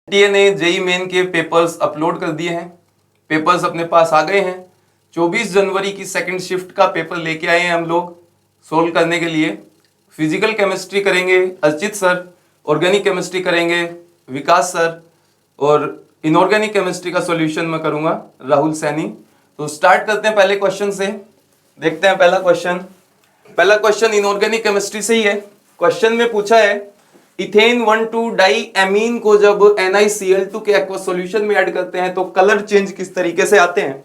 NTA ने JEE main के papers upload कर दिए हैं। पेपर्स अपने पास आ गए हैं। 24 जनवरी की सेकंड शिफ्ट का पेपर लेके आए हैं हम लोग सोल्व करने के लिए। फिजिकल केमिस्ट्री करेंगे अर्चित सर, ऑर्गेनिक केमिस्ट्री करेंगे विकास सर और इनऑर्गेनिक केमिस्ट्री का सॉल्यूशन मैं करूंगा राहुल सैनी। तो स्टार्ट करते हैं पहले क्वेश्चन से। देखते हैं पहला क्वेश्चन इनऑर्गेनिक केमिस्ट्री से ही है। क्वेश्चन में पूछा है इथेन 1,2 डाई एमीन को जब NiCl2 के एक्वा सॉल्यूशन में ऐड करते हैं तो कलर चेंज किस तरीके से आते हैं।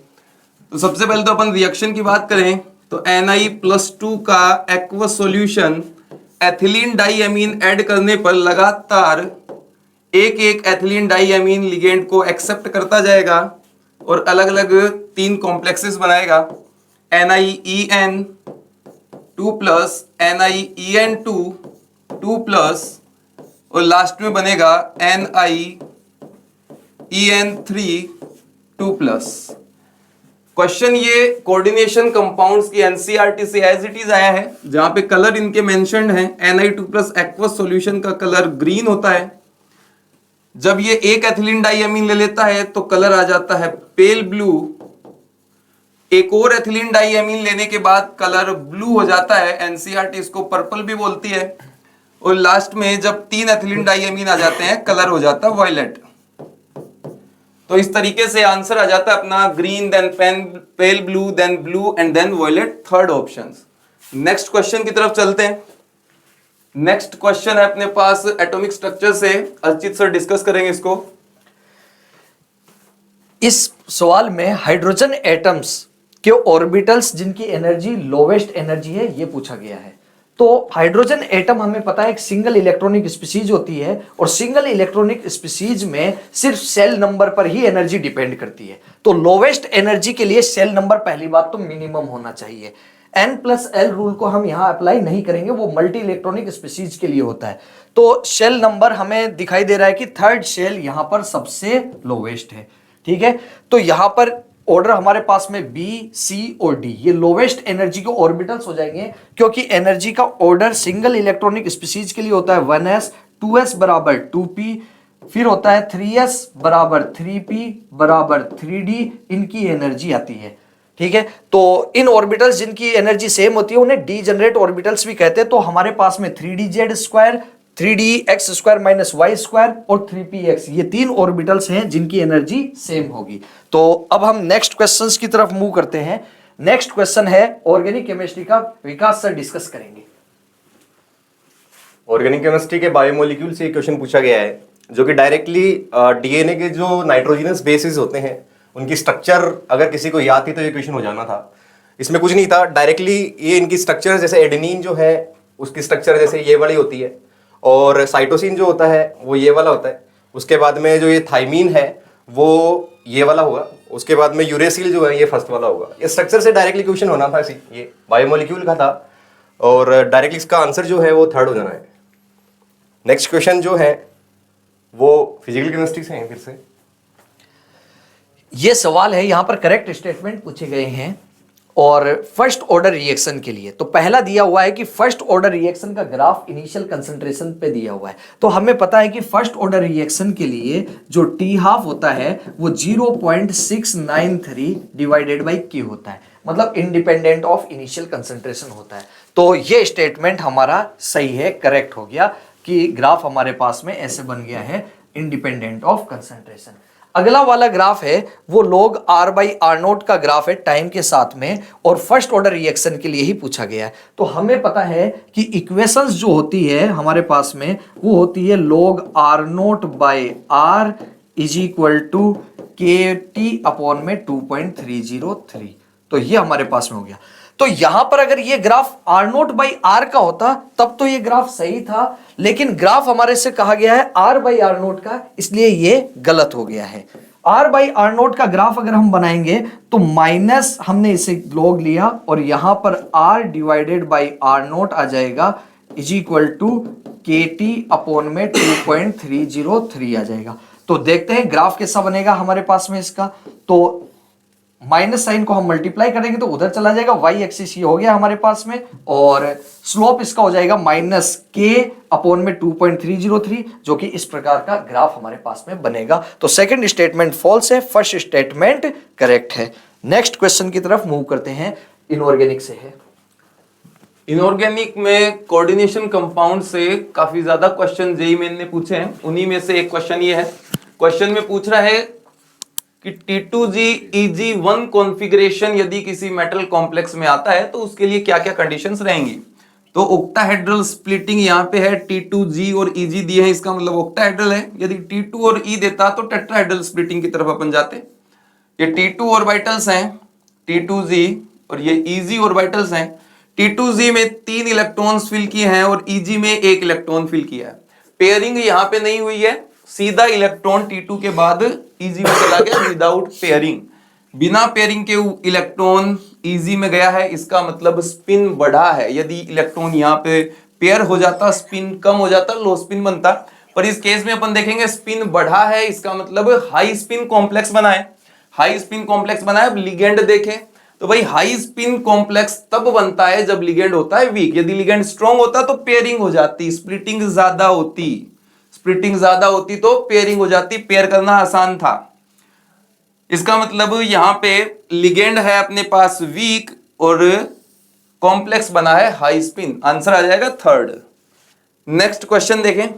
तो सबसे पहले तो अपन रिएक्शन की बात करें तो Na+2 का aqua solution ethylenediamine add करने पर लगातार एक एक एथिलीन डाई एमीन लिगेंड को एक्सेप्ट करता जाएगा और अलग अलग 3 कॉम्प्लेक्सेस बनाएगा, NiEN2+, NiEN2 2+ और लास्ट में बनेगा NiEN3 2+। क्वेश्चन ये कोऑर्डिनेशन कंपाउंड्स की एनसीईआरटी से एज इट इज आया है, जहां पे कलर इनके मेंशन्ड है। Na2+ एक्वस सॉल्यूशन का कलर ग्रीन होता है। जब ये एक एथिलीन डाइअमीन ले लेता है तो कलर आ जाता है पेल ब्लू। एक और एथिलीन डाइअमीन लेने के बाद कलर ब्लू हो जाता है, एनसीईआरटी इसको पर्पल भी बोलती है। और लास्ट में जब 3 एथिलीन डाइअमीन आ जाते हैं कलर हो जाता है वॉयलेट। तो इस तरीके से आंसर आ जाता है अपना green, then pale blue, then blue and then violet, third option. Next question की तरफ चलते हैं। नेक्स्ट क्वेश्चन है अपने पास एटॉमिक स्ट्रक्चर से, अर्चित सर डिस्कस करेंगे इसको। इस सवाल में हाइड्रोजन एटम्स के ऑर्बिटल्स जिनकी एनर्जी लोवेस्ट एनर्जी है ये पूछा गया है। तो हाइड्रोजन एटम हमें पता है एक सिंगल इलेक्ट्रॉनिक स्पीसीज होती है और सिंगल इलेक्ट्रॉनिक स्पीसीज में सिर्फ सेल नंबर पर ही एनर्जी डिपेंड करती है। तो लोवेस्ट एनर्जी के लिए सेल नंबर पहली बात तो मिनिमम होना चाहिए। N+L रूल को हम यहां अप्लाई नहीं करेंगे, वो मल्टी इलेक्ट्रॉनिक स्पीसीज के लिए होता है। तो सेल नंबर हमें दिखाई दे रहा है कि थर्ड सेल यहां पर सबसे लोवेस्ट है। ठीक है, तो यहां पर ऑर्डर हमारे पास में B, C और D ये लोवेस्ट एनर्जी के ऑर्बिटल्स हो जाएंगे, क्योंकि एनर्जी का ऑर्डर सिंगल इलेक्ट्रॉनिक स्पीसीज के लिए होता है 1s, 2s बराबर 2p, फिर होता है 3s बराबर 3p बराबर 3d, इनकी एनर्जी आती है। ठीक है, तो इन ऑर्बिटल्स जिनकी एनर्जी सेम होती है उन्हें डीजेनरेट ऑर्बिटल्स भी कहते हैं। तो हमारे पास में 3dz², 3dx² - y² और 3px ये 3 ऑर्बिटल्स हैं जिनकी एनर्जी सेम होगी। तो अब हम नेक्स्ट क्वेश्चंस की तरफ मूव करते हैं। नेक्स्ट क्वेश्चन है ऑर्गेनिक केमिस्ट्री का, विकास सर डिस्कस करेंगे। ऑर्गेनिक केमिस्ट्री के बायोमोलिक्यूल से क्वेश्चन पूछा गया है, जो कि डायरेक्टली डीएनए के जो नाइट्रोजनस बेसिस होते हैं उनकी स्ट्रक्चर अगर किसी को याद थी तो ये क्वेश्चन हो जाना था। इसमें कुछ नहीं था, डायरेक्टली ये इनकी स्ट्रक्चर जैसे एडेनिन जो है उसकी स्ट्रक्चर जैसे ये वाली होती है और साइटोसिन जो होता है वो ये वाला होता है। उसके बाद में जो ये थाइमीन है वो ये वाला होगा। उसके बाद में यूरेसिल जो है ये फर्स्ट वाला होगा। ये स्ट्रक्चर से डायरेक्टली क्वेश्चन होना था, ये बायोमोलिक्यूल का था और डायरेक्टली इसका आंसर जो है वो थर्ड हो जाना है। नेक्स्ट क्वेश्चन जो है वो फिजिकल केमिस्ट्री से है। फिर से ये सवाल है, यहां पर करेक्ट स्टेटमेंट पूछे गए हैं और फर्स्ट ऑर्डर रिएक्शन के लिए। तो पहला दिया हुआ है कि फर्स्ट ऑर्डर रिएक्शन का ग्राफ इनिशियल कंसंट्रेशन पे दिया हुआ है। तो हमें पता है कि फर्स्ट ऑर्डर रिएक्शन के लिए जो T½ होता है वो 0.693 डिवाइडेड बाई K होता है, मतलब इंडिपेंडेंट ऑफ इनिशियल कंसंट्रेशन होता है। तो ये स्टेटमेंट हमारा सही है, करेक्ट हो गया कि ग्राफ हमारे पास में ऐसे बन गया है, इंडिपेंडेंट ऑफ कंसंट्रेशन। अगला वाला ग्राफ है वो log R/R0 का ग्राफ है टाइम के साथ में और फर्स्ट ऑर्डर रिएक्शन के लिए ही पूछा गया है। तो हमें पता है कि इक्वेशंस जो होती है हमारे पास में वो होती है log R0/R = KT/2.303। तो ये हमारे पास में हो गया। तो यहां पर अगर ये ग्राफ R0/R का होता तब तो ये ग्राफ सही था, लेकिन ग्राफ हमारे से कहा गया है R/R0 का, इसलिए ये गलत हो गया है। R/R0 का ग्राफ अगर हम बनाएंगे तो माइनस हमने इसे log लिया और यहां पर R/R0 आ जाएगा = KT/2.303 आ जाएगा। तो देखते हैं ग्राफ कैसा बनेगा हमारे पास में इसका। तो माइनस साइन को हम मल्टीप्लाई करेंगे तो उधर चला जाएगा, वाई एक्सिस ये हो गया हमारे पास में, और स्लोप इसका हो जाएगा माइनस के अपॉन में 2.303, जो कि इस प्रकार का ग्राफ हमारे पास में बनेगा। तो सेकंड स्टेटमेंट फॉल्स है, फर्स्ट स्टेटमेंट करेक्ट है। नेक्स्ट क्वेश्चन की तरफ मूव करते हैं, इनऑर्गेनिक से है। इनऑर्गेनिक में कोऑर्डिनेशन कंपाउंड से काफी ज्यादा क्वेश्चन जेईई मेन ने पूछे हैं, उन्हीं में से एक क्वेश्चन ये है। क्वेश्चन में पूछ रहा है कि T2G EG1 कॉन्फ़िगरेशन यदि किसी मेटल कॉम्प्लेक्स में आता है तो उसके लिए क्या क्या कंडीशंस रहेंगी। तो ऑक्टाहेड्रल स्प्लिटिंग यहाँ पे है, T2G और EG दिए हैं, इसका मतलब ऑक्टाहेड्रल है। यदि T2 और E देता तो टेट्राहेड्रल स्प्लिटिंग की तरफ अपन जाते। ये T2 ऑर्बिटल्स हैं, T2G, और ये EG ऑर्बिटल्स हैं। T2G में 3 इलेक्ट्रॉन्स फिल किए हैं और EG में 1 इलेक्ट्रॉन फिल किया है। पेयरिंग यहाँ पे नहीं हुई है, सीधा इलेक्ट्रॉन T2 के बाद EG में चला गया विदाउट पेयरिंग। बिना पेयरिंग के इलेक्ट्रॉन EG में गया है, इसका मतलब स्पिन बढ़ा है। यदि इलेक्ट्रॉन यहाँ पे पेयर हो जाता, स्पिन कम हो जाता, लो स्पिन बनता, पर इस केस में अपन देखेंगे स्पिन बढ़ा है, इसका मतलब हाई स्पिन कॉम्प्लेक्स बना है। हाई स्पिन कॉम्प्लेक्स बना है। अब लिगेंड देखें तो भाई हाई स्पिन कॉम्प्लेक्स तब बनता है जब लिगेंड होता है वीक। यदि लिगेंड स्ट्रॉन्ग होता तो पेयरिंग हो जाती, स्प्लिटिंग ज्यादा होती, स्प्लिटिंग ज्यादा होती तो पेयरिंग हो जाती, पेयर करना आसान था। इसका मतलब यहां पे लिगेंड है अपने पास वीक और कॉम्प्लेक्स बना है हाई स्पिन, आंसर आ जाएगा थर्ड। नेक्स्ट क्वेश्चन देखें।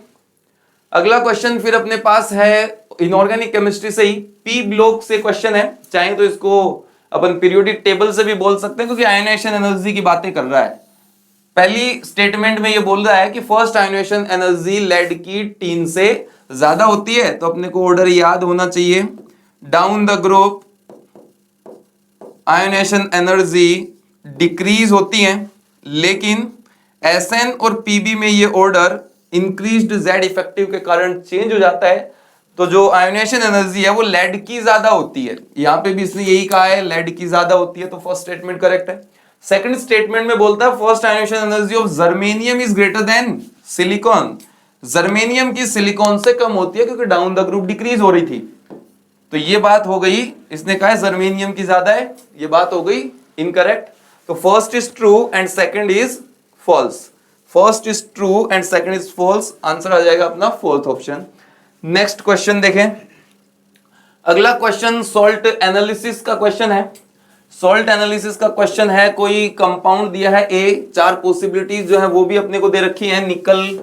अगला क्वेश्चन फिर अपने पास है इनऑर्गेनिक केमिस्ट्री से ही, पी ब्लॉक से क्वेश्चन है। चाहे तो इसको अपन पीरियोडिक टेबल से भी बोल सकते हैं क्योंकि आयोनाइजेशन एनर्जी की बातें कर रहा है। पहली स्टेटमेंट में ये बोल रहा है कि फर्स्ट आयोनाइजेशन एनर्जी लेड की टीन से ज्यादा होती है, तो अपने को ऑर्डर याद होना चाहिए। Down the group ionization energy decrease होती है, लेकिन SN और PB में ये ऑर्डर इंक्रीज्ड Z इफेक्टिव के कारण चेंज हो जाता है। तो जो आयोनाइजेशन एनर्जी है वो लेड की ज्यादा होती है। यहां पे भी इसने यही कहा है, लेड की ज्यादा होती है, तो फर्स्ट स्टेटमेंट करेक्ट है। सेकंड स्टेटमेंट में बोलता है first ionization energy of germanium is greater than silicon. Germanium की सिलिकॉन से कम होती है क्योंकि डाउन द ग्रुप डिक्रीज हो रही थी। तो ये बात हो गई, इसने कहा है जर्मेनियम की ज्यादा है, ये बात हो गई इनकरेक्ट। तो first is true and second is false. First is true and second is false, answer आ जाएगा अपना फोर्थ ऑप्शन। नेक्स्ट क्वेश्चन देखें। अगला क्वेश्चन सॉल्ट एनालिसिस का क्वेश्चन है। सॉल्ट एनालिसिस का क्वेश्चन है, कोई कंपाउंड दिया है A, 4 पॉसिबिलिटीज जो है वो भी अपने को दे रखी है। निकल,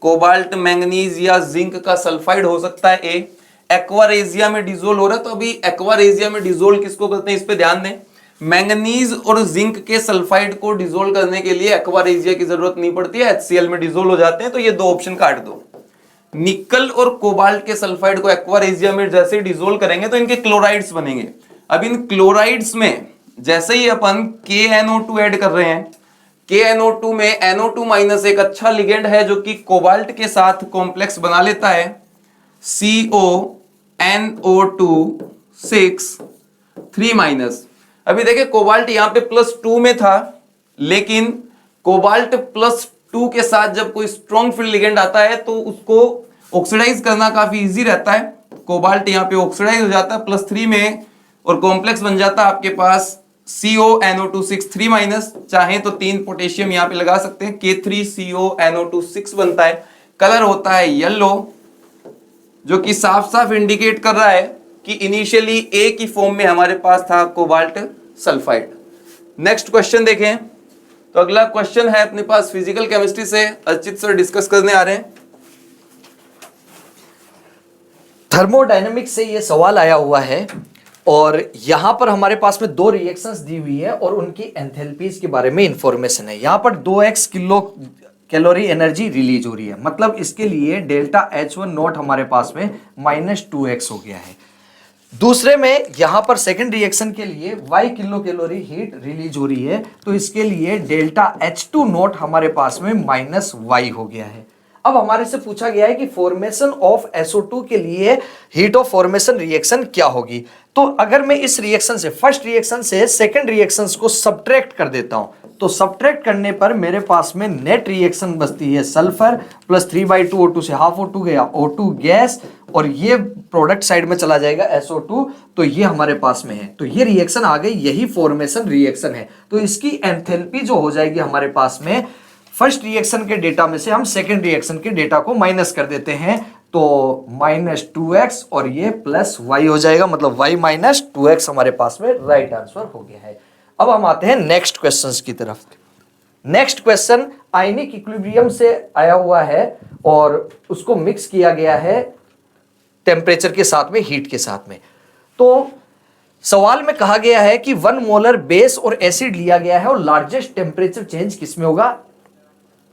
कोबाल्ट, मैंगनीज या जिंक का सल्फाइड हो सकता है A। एक्वारेजिया में डिजोल्व हो रहा है, तो अभी एक्वारेजिया में डिजोल्व किसको करते हैं इस पे ध्यान दें। मैंगनीज और जिंक के सल्फाइड को डिजोल्व करने के लिए एक्वारेजिया की जरूरत नहीं पड़ती है, HCl में डिजोल्व हो जाते हैं। तो ये 2 ऑप्शन काट दो। निकल और कोबाल्ट के सल्फाइड को एक्वारेजिया में जैसे डिसोल्व करेंगे तो इनके क्लोराइड्स बनेंगे। अब इन क्लोराइड्स में जैसे ही अपन KNO2 ऐड कर रहे हैं, KNO2 में NO2- एक अच्छा लिगेंड है जो कि कोबाल्ट के साथ कॉम्प्लेक्स बना लेता है, CONO2 6 3-। अभी देखिए कोबाल्ट यहां पे +2 में था, लेकिन कोबाल्ट +2 के साथ जब कोई स्ट्रॉन्ग फील्ड लिगेंड आता है तो उसको ऑक्सीडाइज करना काफी इजी रहता है। कोबाल्ट यहाँ पे ऑक्सीडाइज हो जाता है +3 में और कॉम्प्लेक्स बन जाता है आपके पास CONO2 6 3-। चाहे तो 3 पोटेशियम यहाँ पे लगा सकते हैं, K3CONO2 6 बनता है। कलर होता है येलो, जो कि साफ साफ इंडिकेट कर रहा है कि इनिशियली A की फॉर्म में हमारे पास था कोबाल्ट सल्फाइड। नेक्स्ट क्वेश्चन देखें। तो अगला क्वेश्चन है अपने पास फिजिकल केमिस्ट्री से, अर्चित सर डिस्कस करने आ रहे हैं। थर्मोडायनेमिक्स से ये सवाल आया हुआ है और यहां पर हमारे पास में 2 रिएक्शंस दी हुई है और उनकी एंथैल्पीज के बारे में इंफॉर्मेशन है। यहां पर 2x kilo calorie energy release हो रही है, मतलब इसके लिए डेल्टा H1 नॉट हमारे पास में -2x हो गया है। दूसरे में यहां पर सेकंड रिएक्शन के लिए y kilo calorie heat release हो रही है, तो इसके लिए डेल्टा H2 नॉट हमारे पास में -y हो गया है। अब हमारे से पूछा गया है कि फॉर्मेशन ऑफ SO2 के लिए हीट ऑफ फॉर्मेशन रिएक्शन क्या होगी। तो अगर मैं इस रिएक्शन से, फर्स्ट रिएक्शन से सेकंड रिएक्शन को सब्ट्रैक्ट कर देता हूं, तो सब्ट्रैक्ट करने पर मेरे पास में नेट रिएक्शन बचती है सल्फर +3/2 O2 से हाफ O2 गया, O2 गैस और ये प्रोडक्ट साइड में चला जाएगा SO2, तो ये हमारे पास में है, तो ये रिएक्शन आ गई, यही फॉर्मेशन रिएक्शन है। तो इसकी एंथैल्पी जो हो जाएगी हमारे पास में, फर्स्ट रिएक्शन के डेटा में से हम सेकेंड रिएक्शन के डेटा को माइनस कर देते हैं, तो -2x और ये +y हो जाएगा, मतलब y - 2x हमारे पास में राइट आंसर हो गया है। अब हम आते हैं नेक्स्ट क्वेश्चंस की तरफ। नेक्स्ट क्वेश्चन आयनिक इक्विलिब्रियम से आया हुआ है और उसको मिक्स किया गया है टेम्परेचर के साथ में, हीट के साथ में। तो सवाल में कहा गया है कि 1 मोलर बेस और एसिड लिया गया है और लार्जेस्ट टेम्परेचर चेंज किसमें होगा।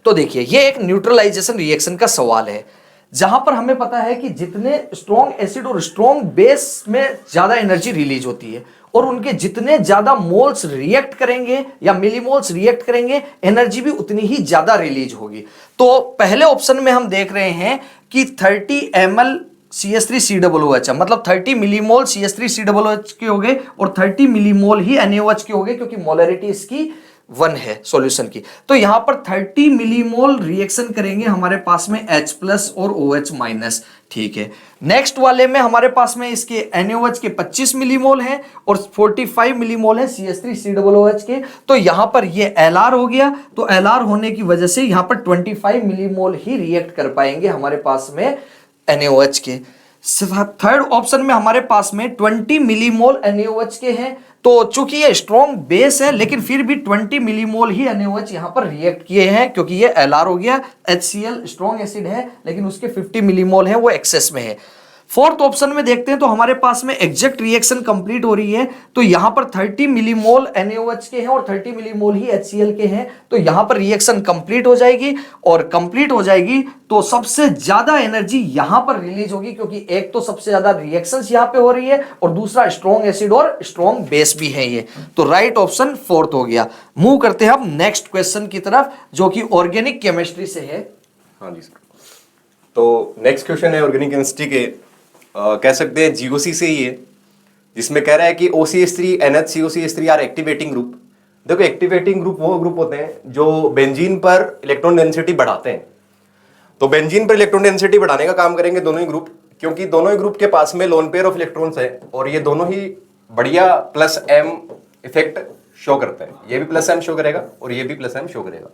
तो देखिए, ये एक न्यूट्रलाइजेशन रिएक्शन का सवाल है, जहां पर हमें पता है कि जितने स्ट्रॉन्ग एसिड और स्ट्रॉन्ग बेस में ज्यादा एनर्जी रिलीज होती है और उनके जितने ज्यादा मोल्स रिएक्ट करेंगे या मिलीमोल्स रिएक्ट करेंगे, एनर्जी भी उतनी ही ज्यादा रिलीज होगी। तो पहले ऑप्शन में हम देख रहे हैं कि 30 ml CH3COOH, मतलब 30 मिलीमोल CH3COOH के हो गए और 30 मिलीमोल ही NaOH के हो गए, क्योंकि मोलरिटी इसकी 1 है सॉल्यूशन की। तो यहां पर 30 मिलीमोल रिएक्शन करेंगे हमारे पास में H+ और OH-, ठीक है। नेक्स्ट वाले में हमारे पास में इसके NaOH के 25 मिलीमोल हैं और 45 मिलीमोल है CH3COOH के। तो यहां पर ये Lr हो गया, तो Lr होने की वजह से यहां पर 25 मिलीमोल ही रिएक्ट कर पाएंगे हमारे पास में NaOH के। थर्ड ऑप्शन में हमारे पास में 20 मिलीमोल NaOH के हैं, तो चूंकि ये स्ट्रॉन्ग बेस है लेकिन फिर भी 20 मिलीमोल ही NaOH यहां पर रिएक्ट किए हैं, क्योंकि ये Lr हो गया। HCl स्ट्रॉन्ग एसिड है लेकिन उसके 50 मिलीमोल है, वो एक्सेस में है। फोर्थ ऑप्शन में देखते हैं तो हमारे पास में एग्जैक्ट रिएक्शन कंप्लीट हो रही है, तो यहां पर 30 मिलीमोल NaOH के हैं और 30 मिलीमोल ही HCl के हैं, तो यहां पर रिएक्शन कंप्लीट हो जाएगी और कंप्लीट हो जाएगी तो सबसे ज्यादा एनर्जी यहां पर रिलीज होगी, क्योंकि एक तो सबसे ज्यादा रिएक्शंस यहां पे हो रही है और दूसरा स्ट्रॉन्ग एसिड और स्ट्रॉन्ग बेस भी है ये। तो राइट ऑप्शन फोर्थ हो गया। मूव करते हैं अब नेक्स्ट क्वेश्चन की तरफ, जो कि ऑर्गेनिक केमिस्ट्री से है। हाँ जी सर। तो नेक्स्ट क्वेश्चन है ऑर्गेनिक केमिस्ट्री के, कह सकते हैं GOC से ही है, जिसमें कह रहा है कि OCH3 NH-COCH3 are activating group. देखो, एक्टिवेटिंग ग्रुप वो ग्रुप होते हैं जो बेंजीन पर इलेक्ट्रॉन डेंसिटी बढ़ाते हैं। तो बेंजीन पर इलेक्ट्रॉन डेंसिटी बढ़ाने का काम करेंगे दोनों ही ग्रुप, क्योंकि दोनों ही ग्रुप के पास में लोन पेयर ऑफ इलेक्ट्रॉन्स है और ये दोनों ही बढ़िया +m इफेक्ट शो करते हैं। ये भी +m शो करेगा और ये भी +m शो करेगा।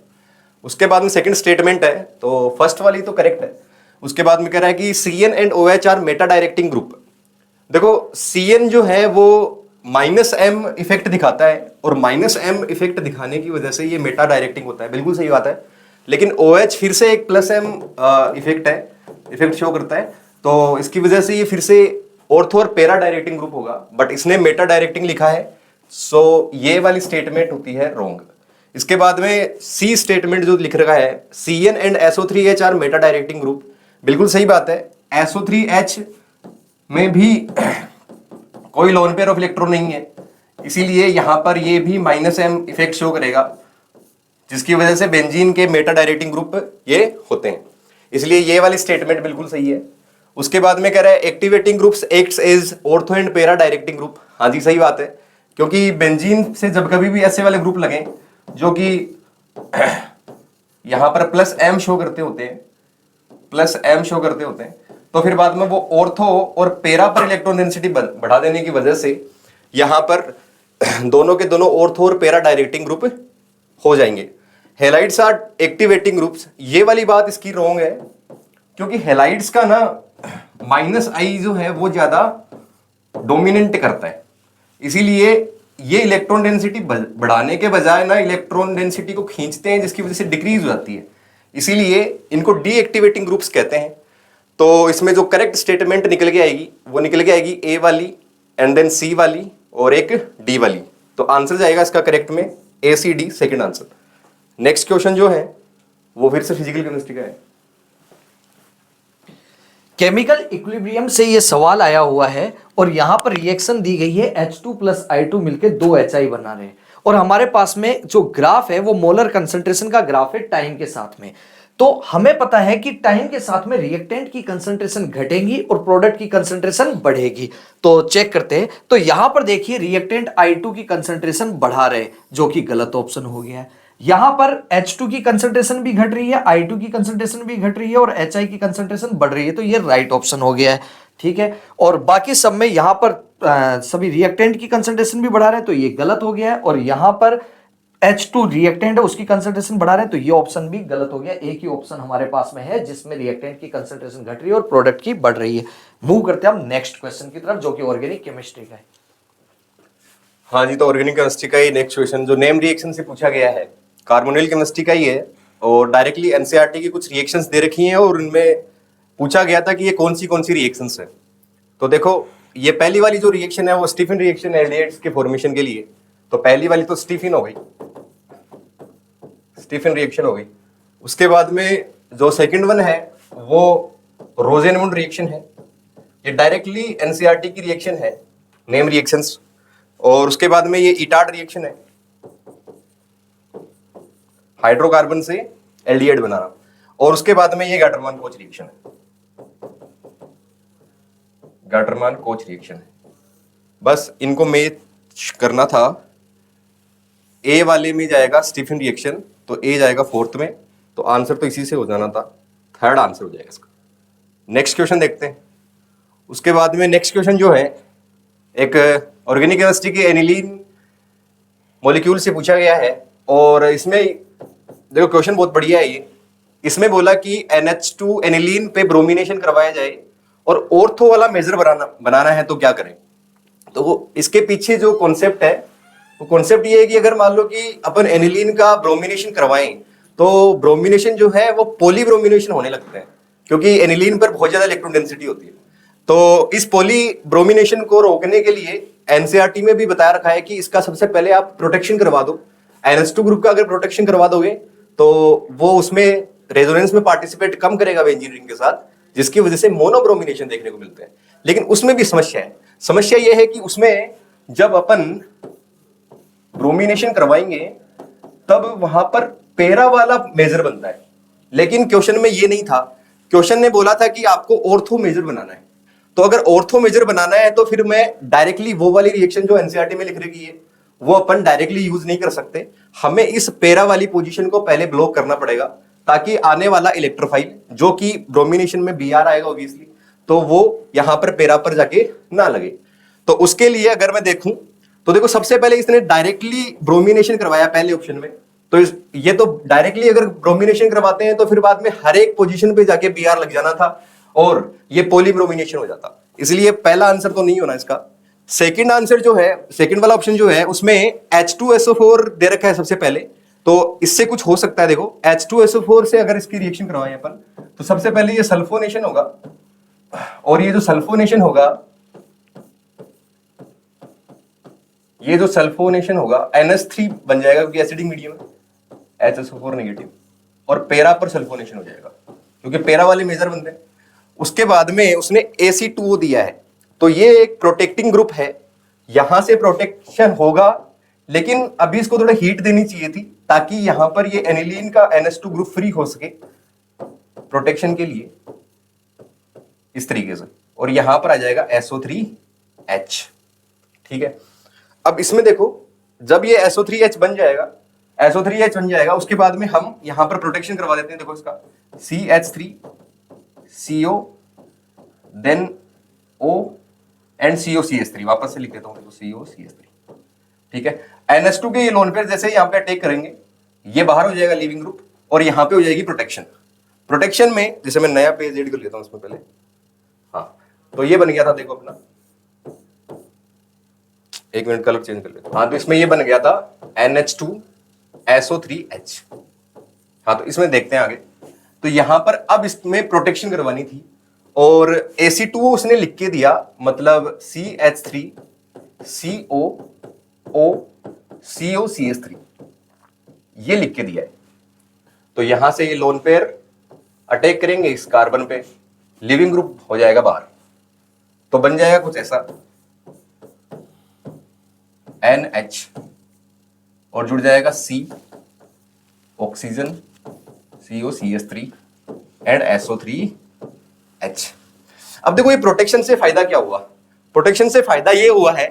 उसके बाद में सेकंड स्टेटमेंट है, तो फर्स्ट वाली तो करेक्ट है। उसके बाद में कह रहा है कि CN and OH are meta directing group. देखो, CN जो है वो -m इफेक्ट दिखाता है और -m इफेक्ट दिखाने की वजह से ये मेटा डायरेक्टिंग होता है, बिल्कुल सही बात है। लेकिन OH फिर से एक +m इफेक्ट है, इफेक्ट शो करता है, तो इसकी वजह से ये फिर से ऑर्थो और पेरा डायरेक्टिंग ग्रुप होगा, बट इसने मेटा डायरेक्टिंग लिखा है, सो ये वाली स्टेटमेंट होती है रॉन्ग। इसके बाद में C स्टेटमेंट जो लिख रखा है, CN and SO3H are meta directing group, बिल्कुल सही बात है। SO3H में भी कोई लोन पेयर ऑफ इलेक्ट्रॉन नहीं है, इसीलिए यहां पर ये भी -m इफेक्ट शो करेगा, जिसकी वजह से बेंजीन के मेटा डायरेक्टिंग ग्रुप ये होते हैं, इसलिए ये वाली स्टेटमेंट बिल्कुल सही है। उसके बाद में कह रहा है activating groups acts as ortho and para directing group. हाँ जी, सही बात है, क्योंकि बेंजीन से जब कभी भी ऐसे वाले ग्रुप लगे जो कि यहां पर +m शो करते होते हैं, +m शो करते होते हैं, तो फिर बाद में वो ऑर्थो और पेरा पर इलेक्ट्रॉन डेंसिटी बढ़ा देने की वजह से यहां पर दोनों के दोनों ऑर्थो और पेरा डायरेक्टिंग ग्रुप हो जाएंगे। हेलाइड्स आर एक्टिवेटिंग ग्रुप्स, ये वाली बात इसकी रॉन्ग है, क्योंकि हेलाइड्स का ना -I जो है वो ज्यादा डोमिनेंट करता है, इसीलिए ये इलेक्ट्रॉन डेंसिटी बढ़ाने के बजाय ना इलेक्ट्रॉन डेंसिटी को खींचते हैं, जिसकी वजह से डिक्रीज हो जाती है, इसीलिए इनको डीएक्टिवेटिंग ग्रुप्स कहते हैं। तो इसमें जो करेक्ट स्टेटमेंट निकल के आएगी वो निकल के आएगी A वाली एंड देन C वाली और एक D वाली। तो आंसर जाएगा इसका करेक्ट में ACD, second answer. Next question जो है वो फिर से फिजिकल केमिस्ट्री का है। केमिकल इक्विलिब्रियम से ये सवाल आया हुआ है और यहां पर रिएक्शन दी गई है H2 + I2 मिलकर 2 HI बना रहे हैं और हमारे पास में जो ग्राफ है वो मोलर कंसंट्रेशन का ग्राफ है टाइम के साथ में। तो हमें पता है कि टाइम के साथ में रिएक्टेंट की कंसंट्रेशन घटेगी और प्रोडक्ट की कंसंट्रेशन बढ़ेगी। तो चेक करते हैं, तो यहां पर देखिए रिएक्टेंट I2 की कंसंट्रेशन बढ़ा रहे, जो कि गलत ऑप्शन हो गया है। यहां पर H2 की कंसंट्रेशन भी घट रही है, I2 की कंसंट्रेशन भी घट रही है और HI की कंसंट्रेशन बढ़ रही है, तो ये राइट ऑप्शन हो गया है। ठीक है, और बाकी सब में यहां पर सभी रिएक्टेंट की कंसंट्रेशन भी बढ़ा रहे हैं, तो ये गलत हो गया है। और यहां पर H2 रिएक्टेंट है, उसकी कंसंट्रेशन बढ़ा रहे हैं, तो ये ऑप्शन भी गलत हो गया। एक ही ऑप्शन हमारे पास में है जिसमें रिएक्टेंट की कंसंट्रेशन घट रही है और प्रोडक्ट की बढ़ रही है। मूव करते हैं हम नेक्स्ट क्वेश्चन की तरफ, जो कि ऑर्गेनिक केमिस्ट्री का है। हाँ जी, तो ऑर्गेनिक केमिस्ट्री का ही नेक्स्ट क्वेश्चन जो नेम रिएक्शन से पूछा गया है, कार्बोनिल केमिस्ट्री का ही है और डायरेक्टली एनसीईआरटी की कुछ रिएक्शंस दे रखी हैं और उनमें पूछा गया था कि ये कौन सी रिएक्शंस है। तो देखो, ये पहली वाली जो रिएक्शन है वो स्टीफन रिएक्शन है एल्डिहाइड्स के फॉर्मेशन के लिए। तो पहली वाली तो स्टीफन हो गई, स्टीफन रिएक्शन हो गई। उसके बाद में जो सेकंड वन है वो रोजेनमुंड रिएक्शन है, ये डायरेक्टली एनसीईआरटी की रिएक्शन है, नेम रिएक्शंस। और उसके बाद में ये इटार्ड रिएक्शन है, हाइड्रोकार्बन से एल्डिहाइड बनाना। और उसके बाद में ये गाटरमान कोच रिएक्शन है, गाटरमान कोच रिएक्शन है। बस इनको मैच करना था। ए वाले में जाएगा स्टीफन रिएक्शन, तो ए जाएगा फोर्थ में, तो आंसर तो इसी से हो जाना था, थर्ड आंसर हो जाएगा इसका। नेक्स्ट क्वेश्चन देखते हैं। उसके बाद में नेक्स्ट क्वेश्चन जो है एक ऑर्गेनिक केमिस्ट्री के एनिलीन मॉलिक्यूल से पूछा गया है। और इसमें देखो क्वेश्चन बहुत बढ़िया है ये। इसमें बोला कि NH2 एनिलीन पे ब्रोमिनेशन करवाया जाए और ऑर्थो वाला मेजर बनाना है तो क्या करें। तो वो इसके पीछे जो कॉन्सेप्ट है वो कॉन्सेप्ट ये है कि अगर मान लो कि अपन एनिलीन का ब्रोमिनेशन करवाएं तो ब्रोमिनेशन जो है वो पॉलीब्रोमिनेशन होने लगता है, क्योंकि एनिलीन पर बहुत ज्यादा इलेक्ट्रॉन डेंसिटी होती है। तो इस पॉलीब्रोमिनेशन को रोकने के लिए एनसीईआरटी में भी बताया रखा है कि इसका सबसे पहले आप प्रोटेक्शन करवा दो। NH2 ग्रुप का अगर प्रोटेक्शन करवा दोगे तो वो उसमें रेजोनेंस में पार्टिसिपेट कम करेगा इंजीनियरिंग के साथ, जिसकी वजह से मोनोब्रोमिनेशन देखने को मिलते हैं। लेकिन उसमें भी समस्या है। समस्या यह है कि उसमें जब अपन ब्रोमिनेशन करवाएंगे तब वहां पर पैरा वाला मेजर बनता है, लेकिन क्वेश्चन में ये नहीं था। क्वेश्चन ने बोला था कि आपको ऑर्थो मेजर बनाना है। तो अगर ऑर्थो मेजर बनाना है तो फिर मैं डायरेक्टली वो वाली रिएक्शन जो एनसीईआरटी में लिख रखी है वो अपन डायरेक्टली यूज नहीं कर सकते। हमें इस पैरा वाली पोजीशन को पहले ब्लॉक करना पड़ेगा, ताकि आने वाला इलेक्ट्रोफाइल जो कि ब्रोमिनेशन में Br आएगा ऑब्वियसली, तो वो यहां पर पैरा पर जाके ना लगे। तो उसके लिए अगर मैं देखूं तो देखो, सबसे पहले इसने डायरेक्टली ब्रोमिनेशन करवाया पहले ऑप्शन में। तो ये तो डायरेक्टली अगर ब्रोमिनेशन करवाते हैं तो फिर बाद में हर एक पोजीशन पे जाके Br लग जाना था और ये पॉलीब्रोमिनेशन हो जाता। इसलिए पहला आंसर तो नहीं होना इसका। सेकंड आंसर जो है, सेकंड वाला ऑप्शन जो है उसमें H2SO4 दे रखा है सबसे पहले, तो इससे कुछ हो सकता है। देखो H2SO4 से अगर इसकी रिएक्शन करवाएं अपन तो सबसे पहले ये सल्फोनेशन होगा, और ये जो सल्फोनेशन होगा, ये जो सल्फोनेशन होगा NH3 बन जाएगा क्योंकि एसिडिक मीडियम है, HSO4 नेगेटिव, और पैरा पर सल्फोनेशन हो जाएगा क्योंकि पैरा वाले मेजर बनते हैं। उसके बाद में उसने AC2O दिया है, तो ये एक प्रोटेक्टिंग ग्रुप है, यहां से प्रोटेक्शन होगा, लेकिन अभी इसको थोड़ा हीट देनी चाहिए थी ताकि यहां पर ये एनिलीन का NH2 ग्रुप फ्री हो सके प्रोटेक्शन के लिए इस तरीके से, और यहां पर आ जाएगा SO3H। ठीक है, अब इसमें देखो जब ये SO3H बन जाएगा, SO3H बन जाएगा, उसके बाद में हम यहां पर प्रोटेक्शन करवा देते हैं। देखो इसका CH3 CO then O and COCH3, वापस से लिख देता हूं, COCH3। ठीक है, NH2 के ये लोन पेयर जैसे यहां पे अटैक करेंगे ये बाहर हो जाएगा लिविंग ग्रुप, और यहां पे हो जाएगी प्रोटेक्शन। प्रोटेक्शन में जैसे मैं नया पेज ऐड कर लेता हूं इसमें पहले, हाँ, तो ये बन गया था, देखो अपना, एक मिनट कलर चेंज कर लेता हूं। हाँ, तो इसमें ये बन गया था NH2SO3H। हाँ, तो इसमें देखते हैं आगे। तो यहां पर अब इसमें प्रोटेक्शन करवानी थी, और AC2O उसने लिख के दिया, मतलब CH3 COO COCH3 ये लिख के दिया है। तो यहां से ये लोन पेयर अटैक करेंगे इस कार्बन पे, लिविंग ग्रुप हो जाएगा बाहर, तो बन जाएगा कुछ ऐसा NH, और जुड़ जाएगा C oxygen COCH3 and SO3H। अब देखो ये प्रोटेक्शन से फायदा क्या हुआ। प्रोटेक्शन से फायदा ये हुआ है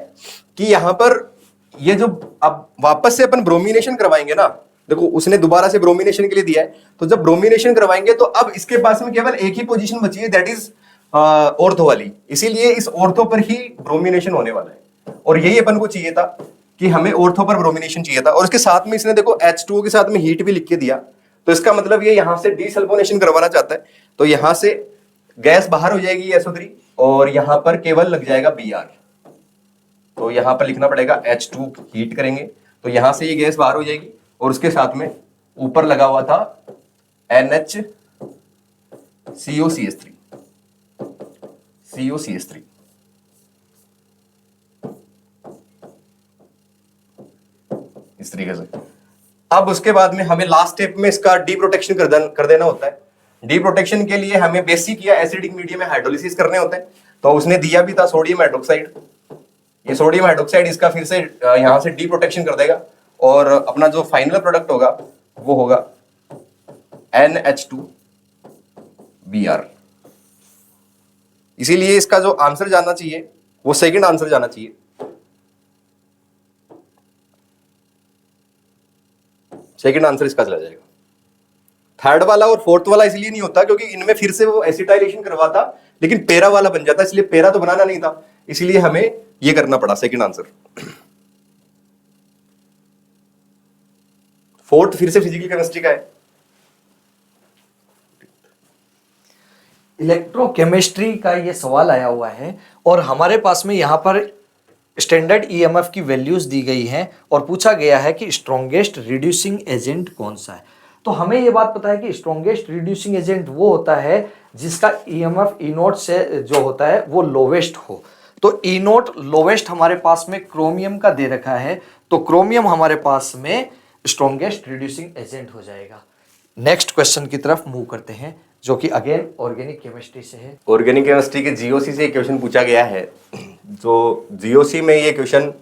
कि यहां पर ये जो अब वापस से अपन ब्रोमिनेशन करवाएंगे ना, देखो उसने दोबारा से ब्रोमिनेशन के लिए दिया है, तो जब ब्रोमिनेशन करवाएंगे तो अब इसके पास में केवल एक ही पोजीशन बची है, दैट इज ऑर्थो वाली, इसीलिए इस ऑर्थो पर ही ब्रोमिनेशन होने वाला है। और यही अपन को चाहिए था कि हमें ऑर्थो पर ब्रोमिनेशन चाहिए था। और उसके साथ में इसने देखो H2O के साथ में हीट भी लिख के दिया, तो इसका मतलब ये यहां से डीसल्फोनेशन करवाना चाहता है, तो यहां से गैस बाहर हो जाएगी SO3 और यहां पर केवल लग जाएगा Br। तो यहां पर लिखना पड़ेगा H2 हीट करेंगे तो यहां से ये गैस बाहर हो जाएगी और उसके साथ में ऊपर लगा हुआ था NHCOCH3 COCH3। इस तरीके से अब उसके बाद में हमें लास्ट स्टेप में इसका डी प्रोटेक्शन कर देना होता है। डी प्रोटेक्शन के लिए हमें बेसिक या एसिडिक मीडियम में हाइड्रोलिसिस करने होते हैं, तो उसने दिया भी था सोडियम हाइड्रोक्साइड। ये सोडियम हाइड्रोक्साइड इसका फिर से यहां से डी प्रोटेक्शन कर देगा और अपना जो फाइनल प्रोडक्ट होगा वो होगा NH2Br। इसीलिए इसका जो आंसर जाना चाहिए वो सेकंड आंसर जाना चाहिए। सेकंड आंसर इसका चला जाएगा। थर्ड वाला और फोर्थ वाला इसलिए नहीं होता क्योंकि इनमें फिर से वो एसिटाइलेशन करवाता, लेकिन पेरा वाला बन जाता, इसलिए पेरा तो बनाना नहीं था, इसलिए हमें ये करना पड़ा सेकंड आंसर। फोर्थ फिर से फिजिकल केमिस्ट्री का है। इलेक्ट्रोकेमिस्ट्री का ये सवाल आया हुआ है और हमारे पास में यहाँ पर स्टैंडर्ड ईएमएफ की वैल्यूज दी गई हैं और पूछा गया है कि स्ट्रॉन्गेस्ट रिड्यूसिंग एजेंट कौन सा है। तो हमें ये बात पता है कि स्ट्रॉन्गेस्ट रिड्यूसिंग एजेंट वो होता है जिसका ईएमएफ ई नोट से जो होता है वो लोवेस्ट हो। तो ई नोट लोवेस्ट हमारे पास में क्रोमियम का दे रखा है, तो क्रोमियम हमारे पास में स्ट्रॉन्गेस्ट रिड्यूसिंग एजेंट हो जाएगा। नेक्स्ट क्वेश्चन की तरफ मूव करते हैं जो कि अगेन ऑर्गेनिक केमिस्ट्री से है। ऑर्गेनिक केमिस्ट्री के जीओसी से एक क्वेश्चन पूछा गया है। जो जीओसी में ये क्वेश्चन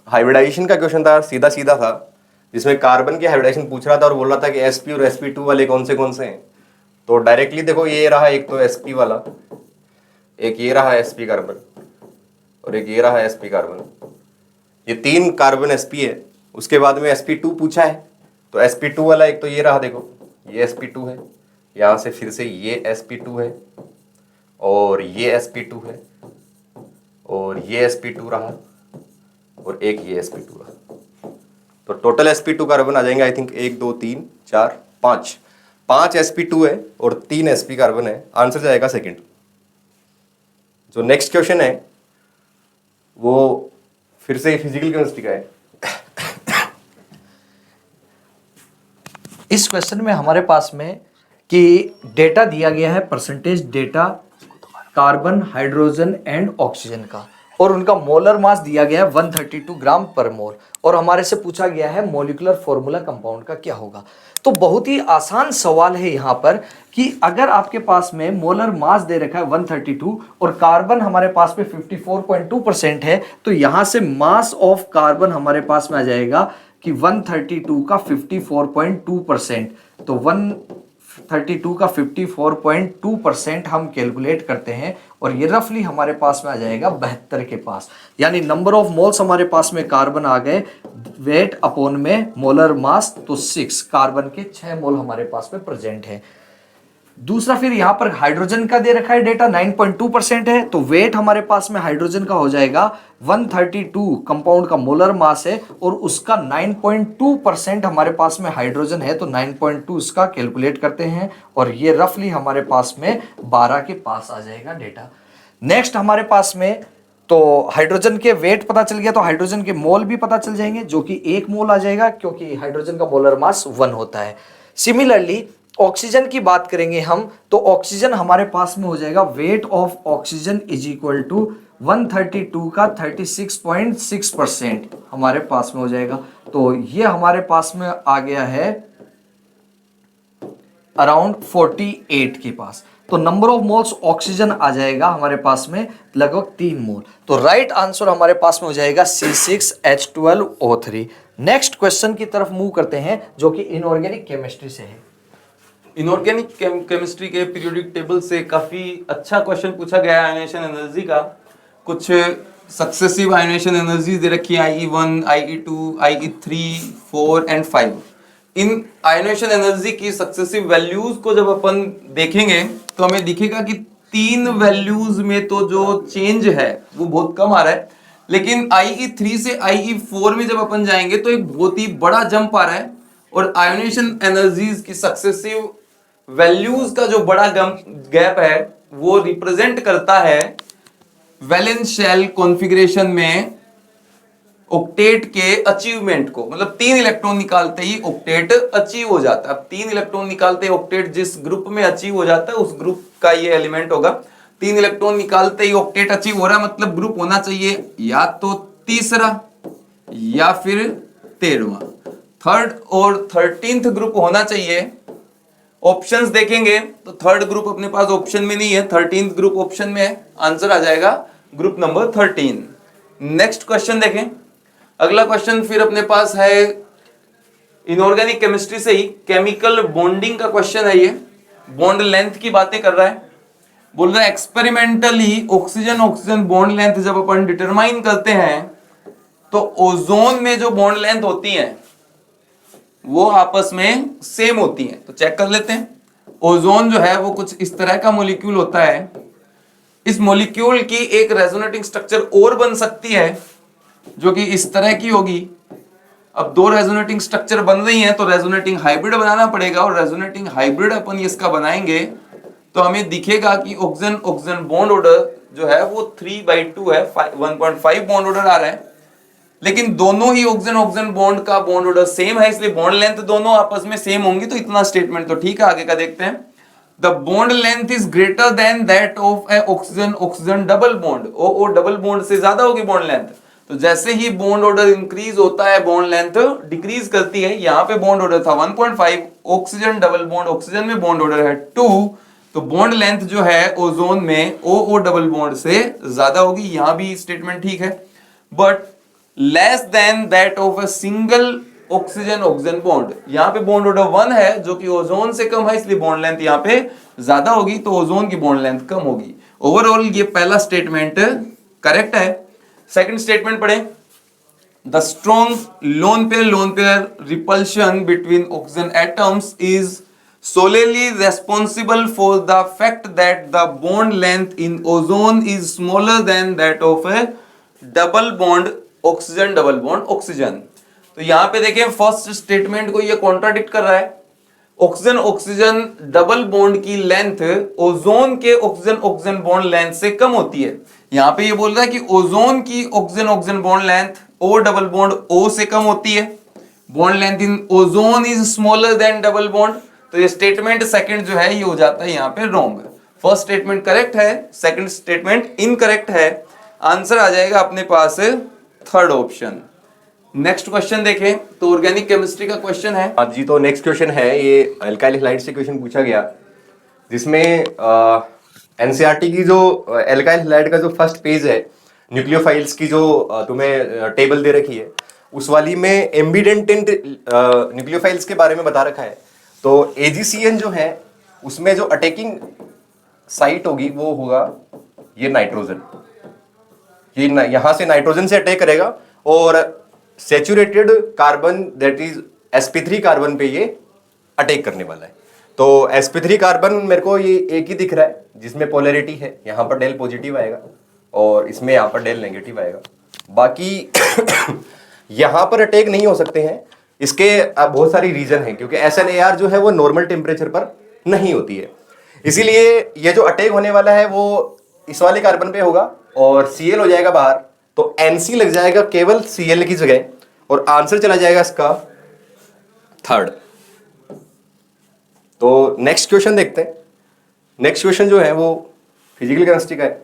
हाइब्रिडाइजेशन का क्वेश्चन था, सीधा सीधा था, जिसमें कार्बन की हाइब्रिडाइजेशन पूछ रहा था और बोल रहा था कि sp और sp2 वाले कौन से हैं। तो डायरेक्टली देखो ये रहा एक तो sp वाला, एक ये रहा sp कार्बन और एक ये रहा sp कार्बन। ये तीन कार्बन sp है। उसके बाद में sp2 पूछा है, तो sp2 वाला एक तो ये रहा, देखो ये sp2 है, यहाँ से फिर से ये sp2 है और ये sp2 है और ये sp2 रहा और एक ये sp2 रहा। तो टोटल sp2 कार्बन आ जाएंगे आई थिंक 1 2 3 4 5 5 sp2 है और 3 sp कार्बन है। आंसर जाएगा सेकंड। जो नेक्स्ट क्वेश्चन है वो फिर से फिजिकल केमिस्ट्री का है। इस क्वेश्चन में हमारे पास में कि डेटा दिया गया है, percentage data carbon, hydrogen and oxygen का, और उनका मोलर मास दिया गया है 132 ग्राम पर मोल, और हमारे से पूछा गया है मॉलिक्यूलर फॉर्मूला कंपाउंड का क्या होगा। तो बहुत ही आसान सवाल है यहाँ पर कि अगर आपके पास में मोलर मास दे रखा है 132 और कार्बन हमारे पास में 54.2% है, तो यहाँ से मास ऑफ कार्बन हमारे पास में आ जाएगा कि 132 का 54.2%। तो 132 का 54.2% हम कैलकुलेट करते हैं और ये रफली हमारे पास में आ जाएगा 72 के पास। यानी नंबर ऑफ मोल्स हमारे पास में कार्बन आ गए, वेट अपॉन में मोलर मास, तो 6 कार्बन के 6 मोल हमारे पास में प्रेजेंट है। दूसरा फिर यहाँ पर हाइड्रोजन का दे रखा है डेटा 9.2% है, तो वेट हमारे पास में हाइड्रोजन का हो जाएगा 132 कंपाउंड का मोलर मास है और उसका 9.2% हमारे पास में हाइड्रोजन है, तो 9.2 इसका कैलकुलेट करते हैं और ये रफली हमारे पास में 12 के पास आ जाएगा डेटा। नेक्स्ट हमारे पास में तो हाइड्रोजन के वेट पता चल गया, तो हाइड्रोजन के मोल भी पता चल जाएंगे जो कि 1 मोल आ जाएगा क्योंकि हाइड्रोजन का मोलर मास 1 होता है। सिमिलरली ऑक्सीजन की बात करेंगे हम, तो ऑक्सीजन हमारे पास में हो जाएगा weight of oxygen is equal to 132 का 36.6% हमारे पास में हो जाएगा। तो ये हमारे पास में आ गया है अराउंड 48 के पास। तो नंबर ऑफ मोल्स ऑक्सीजन आ जाएगा हमारे पास में लगभग 3 मोल। तो राइट आंसर हमारे पास में हो जाएगा C6H12O3। नेक्स्ट क्वेश्चन की तरफ मूव करते हैं जो कि इनऑर्गेनिक केमिस्ट्री से है। इनऑर्गेनिक केमिस्ट्री के पीरियोडिक टेबल से काफी अच्छा क्वेश्चन पूछा गया है आयनेशन एनर्जी का। कुछ सक्सेसिव आयनेशन एनर्जी दे रखी है IE1, IE2, IE3, 4 and 5। In ionisation energy की सक्सेसिव वैल्यूज को जब अपन देखेंगे तो हमें दिखेगा कि 3 वैल्यूज में तो जो चेंज है वो बहुत कम आ रहा है, लेकिन IE3 से IE4 में जब अपन जाएंगे तो एक बहुत ही बड़ा जंप आ रहा है। और आयोनेशन एनर्जीज की सक्सेसिव वैल्यूज का जो बड़ा गैप है वो रिप्रेजेंट करता है वैलेंस शेल कॉन्फ़िगरेशन में ऑक्टेट के अचीवमेंट को। मतलब 3 इलेक्ट्रॉन निकालते ही ऑक्टेट अचीव हो जाता है। अब 3 इलेक्ट्रॉन निकालते ही ऑक्टेट जिस ग्रुप में अचीव हो जाता है उस ग्रुप का ये एलिमेंट होगा। 3 इलेक्ट्रॉन निकालते ही ऑक्टेट अचीव हो रहा है, मतलब ग्रुप होना चाहिए या तो तीसरा या फिर 13वां। थर्ड और 13th ग्रुप होना चाहिए। ऑप्शंस देखेंगे तो थर्ड ग्रुप अपने पास ऑप्शन में नहीं है, 13th ग्रुप ऑप्शन में है। आंसर आ जाएगा ग्रुप नंबर 13। नेक्स्ट क्वेश्चन देखें। अगला क्वेश्चन फिर अपने पास है इनऑर्गेनिक केमिस्ट्री से ही, केमिकल बॉन्डिंग का क्वेश्चन है। ये बॉन्ड लेंथ की बातें कर रहा है। बोल रहा है experimentally oxygen oxygen bond length जब अपन डिटरमाइन करते हैं तो ओजोन में जो बॉन्ड लेंथ होती है वो आपस में सेम होती हैं। तो चेक कर लेते हैं। ओजोन जो है वो कुछ इस तरह का मॉलिक्यूल होता है। इस मॉलिक्यूल की एक रेजोनेटिंग स्ट्रक्चर और बन सकती है जो कि इस तरह की होगी। अब 2 रेजोनेटिंग स्ट्रक्चर बन रही हैं तो रेजोनेटिंग हाइब्रिड बनाना पड़ेगा, और रेजोनेटिंग हाइब्रिड अपन इसका बनाएंगे तो हमें दिखेगा कि ऑक्सीजन ऑक्सीजन बॉन्ड ऑर्डर जो है वो 3/2 है, 1.5 बॉन्ड ऑर्डर आ रहा है। लेकिन दोनों ही ऑक्सीजन ऑक्सीजन बॉन्ड का बॉन्ड ऑर्डर सेम है, इसलिए बॉन्ड लेंथ दोनों आपस में सेम होंगी। तो इतना स्टेटमेंट तो ठीक है। आगे का देखते हैं। The bond length is greater than that of a oxygen oxygen double bond. O double bond से ज्यादा होगी बॉन्ड लेंथ। तो जैसे ही बॉन्ड ऑर्डर इंक्रीज होता है बॉन्ड लेंथ डिक्रीज करती है। यहाँ पे बॉन्ड ऑर्डर था 1.5, ऑक्सीजन डबल बॉन्ड ऑक्सीजन में बॉन्ड ऑर्डर है 2, तो बॉन्ड लेंथ जो है ओजोन में ओ डबल बॉन्ड से ज्यादा होगी। यहां भी स्टेटमेंट ठीक है, but less than that of a single oxygen oxygen bond. यहां पे बॉन्ड ऑर्डर 1 है जो कि ओजोन से कम है, इसलिए बॉन्ड लेंथ यहां पे ज्यादा होगी, तो ओजोन की बॉन्ड लेंथ कम होगी। ओवरऑल ये पहला स्टेटमेंट करेक्ट है। सेकंड स्टेटमेंट पढ़े। The strong lone pair repulsion between oxygen atoms is solely responsible for the fact that the bond length in ozone is smaller than that of a double bond oxygen double bond oxygen। तो यहां पे देखें first statement को ये contradict कर रहा है। Oxygen oxygen double bond की लेंथ ओजोन के ऑक्सीजन ऑक्सीजन बॉन्ड लेंथ से कम होती है। यहां पे ये बोल रहा है कि ओजोन की oxygen oxygen bond length O double bond O से कम होती है। Bond length in ozone is smaller than double bond. तो ये स्टेटमेंट सेकंड जो है ये हो जाता है यहाँ पे रॉन्ग। फर्स्ट स्टेटमेंट करेक्ट है, सेकंड स्टेटमेंट इनकरेक्ट है। आंसर आ जाएगा अपने पास थर्ड ऑप्शन। नेक्स्ट क्वेश्चन देखें तो ऑर्गेनिक केमिस्ट्री का क्वेश्चन है। हाँ जी, तो नेक्स्ट क्वेश्चन है ये अल्काइल हैलाइड से क्वेश्चन पूछा गया, जिसमें एनसीईआरटी की जो अल्काइल हैलाइड का जो फर्स्ट पेज है, न्यूक्लियोफाइल्स की जो तुम्हें टेबल दे रखी है, उस वाली में एम्बिडेंटेंट न्यूक्लियोफाइल्स के बारे में बता रखा है। तो AgCN जो है उसमें जो अटैकिंग साइट होगी वो होगा ये नाइट्रोजन। ये यहां से नाइट्रोजन से अटैक करेगा और saturated carbon that is sp3 carbon पे ये अटैक करने वाला है। तो sp3 कार्बन मेरे को ये एक ही दिख रहा है जिसमें पोलैरिटी है, यहाँ पर डेल पॉजिटिव आएगा और इसमें यहाँ पर डेल नेगेटिव आएगा। बाकी यहां पर अटैक नहीं हो सकते हैं। इसके बहुत सारी रीजन है, क्योंकि SNAR जो है वो नॉर्मल टेम्परेचर पर नहीं होती है, इसीलिए ये जो अटैक होने वाला है वो इस वाले कार्बन पे होगा और Cl हो जाएगा बाहर, तो NC लग जाएगा केवल Cl की जगह और आंसर चला जाएगा इसका थर्ड। तो नेक्स्ट क्वेश्चन देखते हैं। नेक्स्ट क्वेश्चन जो है वो फिजिकल केमिस्ट्री का है।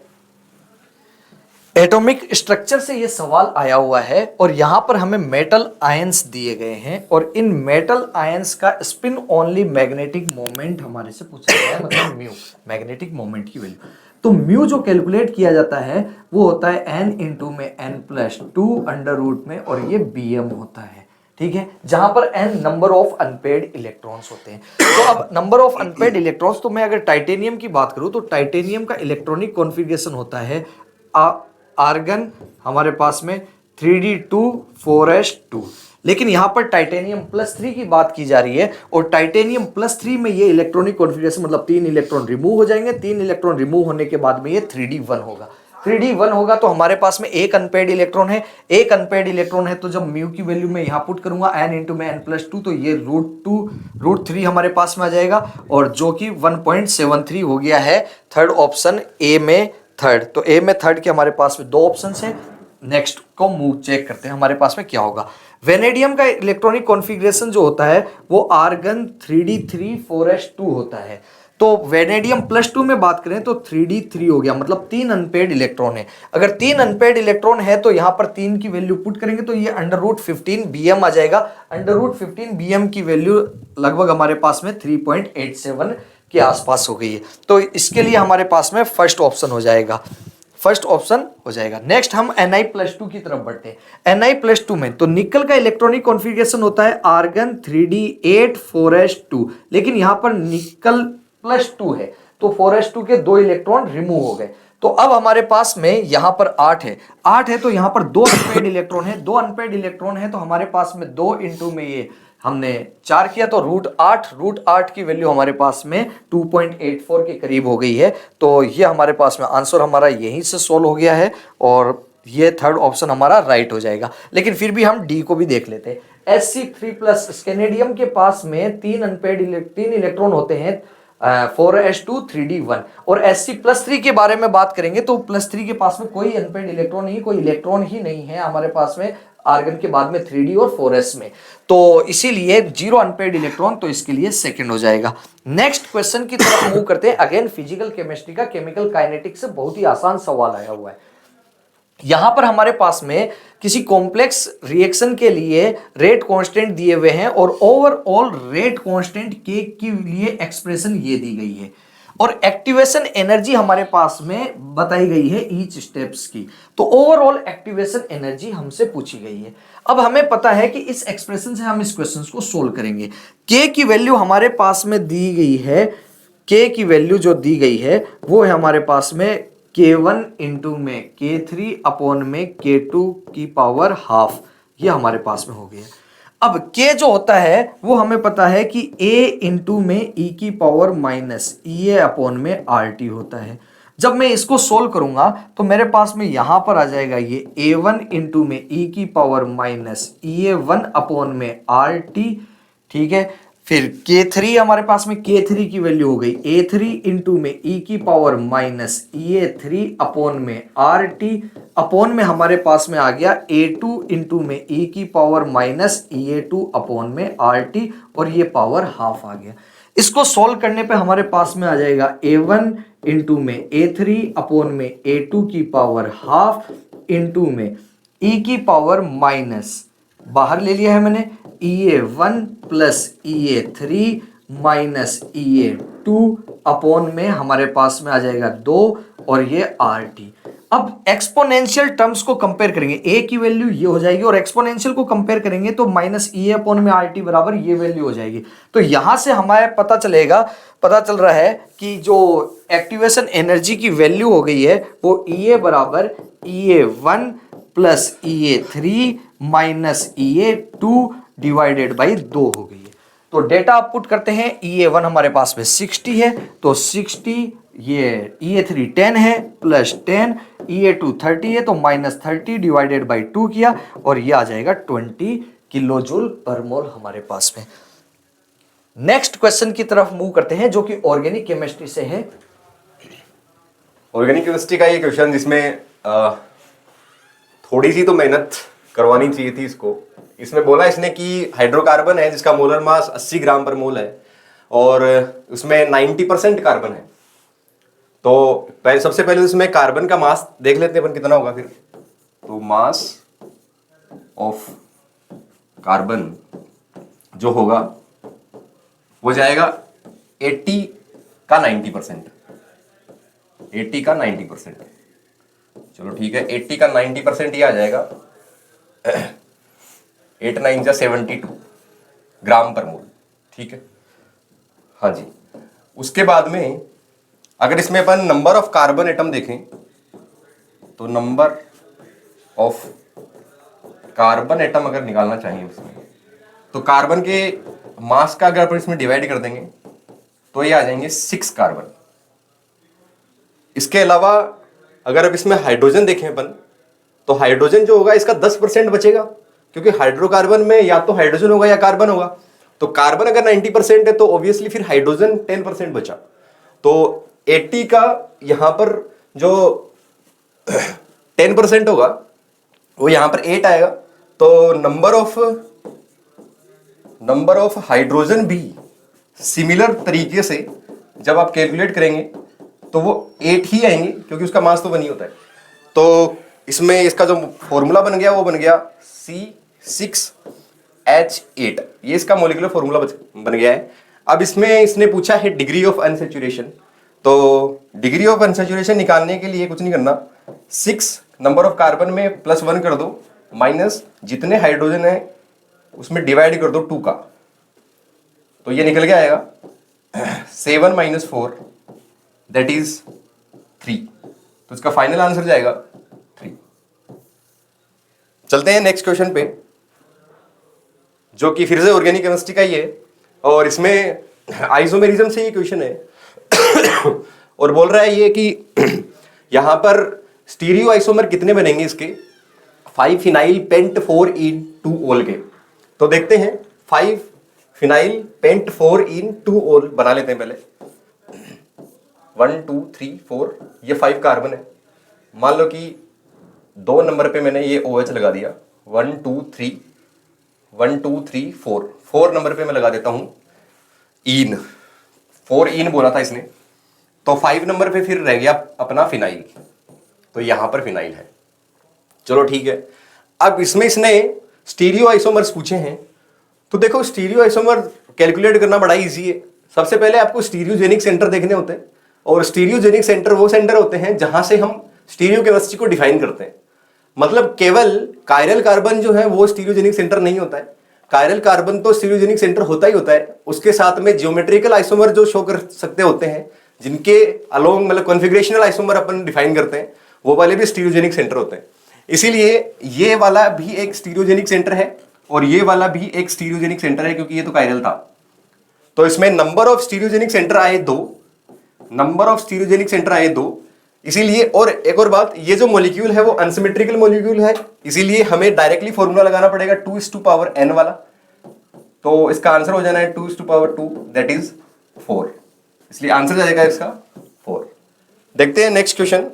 एटॉमिक स्ट्रक्चर से ये सवाल आया हुआ है और यहां पर हमें मेटल आयंस दिए गए हैं और इन मेटल आयंस का स्पिन ओनली मैग्नेटिक मोमेंट हमारे से पूछा गया है, मतलब म्यू, मैग्नेटिक मोमेंट की वैल्यू। तो म्यू जो कैलकुलेट किया जाता है वो होता है n इंटू में n+2 अंडर रूट में, और ये bm होता है, ठीक है, जहां पर n number of unpaired electrons होते हैं। तो अब नंबर ऑफ अनपेड इलेक्ट्रॉन्स, तो मैं अगर टाइटेनियम की बात करूं तो टाइटेनियम का इलेक्ट्रॉनिक कॉन्फ़िगरेशन होता है आर्गन हमारे पास में 3d2 4s2, लेकिन यहां पर टाइटेनियम +3 की बात की जा रही है, और टाइटेनियम +3 में ये इलेक्ट्रॉनिक कॉन्फ़िगरेशन मतलब 3 इलेक्ट्रॉन रिमूव हो जाएंगे। 3 इलेक्ट्रॉन रिमूव होने के बाद में ये 3d1 होगा। 3d1 होगा तो हमारे पास में एक अनपेयर्ड इलेक्ट्रॉन है। एक अनपेयर्ड इलेक्ट्रॉन है तो जब म्यू की वैल्यू मैं यहां पुट करूंगा n इंटू में n+2, तो ये √3 हमारे पास में आ जाएगा, और जो कि 1.73 हो गया है थर्ड ऑप्शन ए में थर्ड। तो ए में थर्ड के हमारे पास में 2 ऑप्शन है। नेक्स्ट को मूव चेक करते हैं हमारे पास में क्या होगा। वेनेडियम का इलेक्ट्रॉनिक कॉन्फ़िगरेशन जो होता है वो आर्गन 3d3 4s2 होता है। तो वेनेडियम +2 में बात करें तो 3d3 हो गया, मतलब 3 अनपेयर्ड इलेक्ट्रॉन है। अगर 3 अनपेयर्ड इलेक्ट्रॉन है तो यहां पर 3 की वैल्यू पुट करेंगे तो ये √15 bm आ जाएगा। √15 bm की वैल्यू लगभग हमारे पास में 3.87 के आसपास हो गई है। तो इसके लिए हमारे पास में फर्स्ट ऑप्शन हो जाएगा, फर्स्ट ऑप्शन हो जाएगा। नेक्स्ट हम Ni+2 की तरफ बढ़ते हैं। Ni+2 में तो निकल का इलेक्ट्रॉनिक कॉन्फ़िगरेशन होता है आर्गन 3d8 4s2, लेकिन यहां पर निकल +2 है तो 4s2 के 2 इलेक्ट्रॉन रिमूव हो गए। तो अब हमारे पास में यहां पर 8 है तो यहां पर 2 अनपेयर्ड इलेक्ट्रॉन है। 2 अनपेयर्ड इलेक्ट्रॉन है तो हमारे पास में 2 इंटू में ये हमने 4 किया तो √8 की वैल्यू हमारे पास में 2.84 के करीब हो गई है। तो ये हमारे पास में आंसर हमारा यहीं से सोल्व हो गया है, और ये थर्ड ऑप्शन हमारा राइट हो जाएगा। लेकिन फिर भी हम डी को भी देख लेते हैं। Sc3+ स्केनेडियम के पास में 3 इलेक्ट्रॉन होते हैं 4s2 3d1, और Sc+3 के बारे में बात करेंगे तो +3 के पास में कोई अनपेयर्ड इलेक्ट्रॉन नहीं, कोई इलेक्ट्रॉन ही नहीं है हमारे पास में आर्गन के बाद में 3d और 4s में, तो इसीलिए 0 अनपेयर्ड इलेक्ट्रॉन, तो इसके लिए सेकंड हो जाएगा। नेक्स्ट क्वेश्चन की तरफ मूव करते हैं। अगेन फिजिकल केमिस्ट्री का केमिकल काइनेटिक्स से बहुत ही आसान सवाल आया हुआ है। यहां पर हमारे पास में किसी कॉम्प्लेक्स रिएक्शन के लिए रेट कांस्टेंट दिए हुए हैं, और ओवरऑल रेट कांस्टेंट के के लिए एक्सप्रेशन ये दी गई है, और एक्टिवेशन एनर्जी हमारे पास में बताई गई है ईच स्टेप्स की। तो ओवरऑल एक्टिवेशन एनर्जी हमसे पूछी गई है। अब हमें पता है कि इस एक्सप्रेशन से हम इस क्वेश्चन को सोल्व करेंगे। के की वैल्यू हमारे पास में दी गई है, के की वैल्यू जो दी गई है वो है हमारे पास में K1 इंटू में K3 अपॉन में K2 की पावर हाफ, ये हमारे पास में हो गया। अब K जो होता है वो हमें पता है कि A इंटू में E की पावर माइनस EA अपॉन में RT होता है। जब मैं इसको सोल्व करूंगा तो मेरे पास में यहां पर आ जाएगा ये A1 इंटू में E की पावर माइनस EA1 अपॉन में RT, ठीक है। फिर K3 हमारे पास में K3 की वैल्यू हो गई A3 इंटू में E की पावर माइनस EA3 अपॉन में RT, अपॉन में हमारे पास में आ गया A2 इंटू में E की पावर माइनस EA2 अपॉन में RT, और ये पावर हाफ आ गया। इसको सॉल्व करने पे हमारे पास में आ जाएगा A1 इंटू में A3 अपॉन में A2 की पावर हाफ इंटू में E की पावर माइनस, बाहर ले लिया है मैंने, EA1 plus EA3 minus EA2 upon में हमारे पास में आ जाएगा 2, और ये RT। अब एक्सपोनेंशियल टर्म्स को कंपेयर करेंगे, A की वैल्यू ये हो जाएगी, और एक्सपोनेंशियल को कंपेयर करेंगे तो माइनस EA अपॉन में RT बराबर ये वैल्यू हो जाएगी। तो यहां से हमारे पता चल रहा है कि जो एक्टिवेशन एनर्जी की वैल्यू हो गई है वो EA बराबर EA1 plus EA3 minus EA2 divided by 2 हो गई है। तो डेटा आप पुट करते हैं। EA1 हमारे पास में 60 है तो 60, ये EA3 10 है प्लस 10, EA2 30 है तो माइनस 30 डिवाइडेड बाई 2 किया, और ये आ जाएगा 20 किलो जूल पर मोल हमारे पास में। नेक्स्ट क्वेश्चन की तरफ मूव करते हैं जो कि ऑर्गेनिक केमिस्ट्री से है। ऑर्गेनिक केमिस्ट्री का ये क्वेश्चन जिसमें थोड़ी सी तो मेहनत करवानी चाहिए थी इसको। इसमें बोला इसने कि हाइड्रोकार्बन है जिसका मोलर मास 80 ग्राम पर मोल है, और उसमें 90% कार्बन है। तो सबसे पहले उसमें कार्बन का मास देख लेते हैं अपन कितना होगा। फिर तो मास ऑफ कार्बन जो होगा वो जाएगा 80 का 90%, 80 का 90%। चलो ठीक है, 80 का 90% ये आ जाएगा 8 9 जा 72 ग्राम पर मोल, ठीक है। हाँ जी, उसके बाद में अगर इसमें अपन नंबर ऑफ कार्बन एटम देखें तो नंबर ऑफ कार्बन एटम अगर निकालना चाहिए उसमें तो कार्बन के मास का अगर अपन इसमें डिवाइड कर देंगे तो ये आ जाएंगे 6 कार्बन। इसके अलावा अगर अब इसमें हाइड्रोजन देखें अपन, तो हाइड्रोजन जो होगा इसका 10% बचेगा, क्योंकि हाइड्रोकार्बन में या तो हाइड्रोजन होगा या कार्बन होगा। तो कार्बन अगर 90% है तो ऑब्वियसली फिर हाइड्रोजन 10% बचा। तो 80 का यहां पर जो 10% होगा वो यहां पर 8 आएगा। तो नंबर ऑफ हाइड्रोजन भी सिमिलर तरीके से जब आप कैलकुलेट करेंगे तो वो 8 ही आएंगे, क्योंकि उसका मास तो 1 ही होता है। तो इसमें इसका जो फॉर्मूला बन गया वो बन गया C6H8, ये इसका मॉलिक्यूलर फॉर्मूला बन गया है। अब इसमें इसने पूछा है डिग्री ऑफ अनसैचुरेशन। तो डिग्री ऑफ अनसैचुरेशन निकालने के लिए कुछ नहीं करना, 6 नंबर ऑफ कार्बन में +1 कर दो, माइनस जितने हाइड्रोजन है उसमें डिवाइड कर दो 2 का, तो ये निकल के आएगा 7 - 4 दैट इज 3। तो इसका फाइनल आंसर जाएगा 3। चलते हैं नेक्स्ट क्वेश्चन पे, जो कि फिर से ऑर्गेनिक केमिस्ट्री का ही है, और इसमें आइसोमेरिज्म से ये क्वेश्चन है और बोल रहा है ये कि यहां पर स्टीरियो आइसोमर कितने बनेंगे इसके, 5 फिनाइल पेंट 4-इन-2-ओल के। तो देखते हैं 5 फिनाइल पेंट 4-इन-2-ओल बना लेते हैं पहले। 1 2 3 4, ये 5 कार्बन है। मान लो कि 2 नंबर पे मैंने ये OH लगा दिया, 1 2 3 1 2 3 4, 4 नंबर पे मैं लगा देता हूं इन, 4 इन बोला था इसने। तो 5 नंबर पे फिर रह गया अपना फिनाइल, तो यहां पर फिनाइल है। चलो ठीक है। अब इसमें इसने स्टीरियो आइसोमर्स पूछे हैं, तो देखो स्टीरियो आइसोमर कैलकुलेट करना बड़ा इजी है। सबसे पहले आपको स्टीरियोजेनिक सेंटर देखने होते हैं, और स्टीरियोजेनिक सेंटर वो सेंटर होते हैं जहां से हम स्टीरियो केमिस्ट्री को डिफाइन करते हैं। मतलब केवल कायरल कार्बन जो है वो स्टीरियोजेनिक सेंटर नहीं होता है, कायरल कार्बन तो स्टीरियोजेनिक सेंटर होता ही होता है, उसके साथ में ज्योमेट्रिकल आइसोमर जो शो कर सकते होते हैं, जिनके अलोंग मतलब कॉन्फिगरेशनल आइसोमर अपन डिफाइन करते हैं, वो वाले भी स्टीरियोजेनिक सेंटर होते हैं। इसीलिए ये वाला भी एक स्टीरियोजेनिक सेंटर है और ये वाला भी एक स्टीरियोजेनिक सेंटर है, क्योंकि ये तो कायरल था। तो इसमें नंबर ऑफ स्टीरियोजेनिक सेंटर आए 2, नंबर ऑफ स्टीरियोजेनिक सेंटर आए 2। इसीलिए, और एक और बात, ये जो मॉलिक्यूल है वो अनसिमेट्रिकल मॉलिक्यूल है, इसीलिए हमें डायरेक्टली फॉर्मूला लगाना पड़ेगा 2:n वाला। तो इसका आंसर हो जाना है 2:2 दैट इज 4, इसलिए आंसर जाएगा इसका 4। देखते हैं नेक्स्ट क्वेश्चन,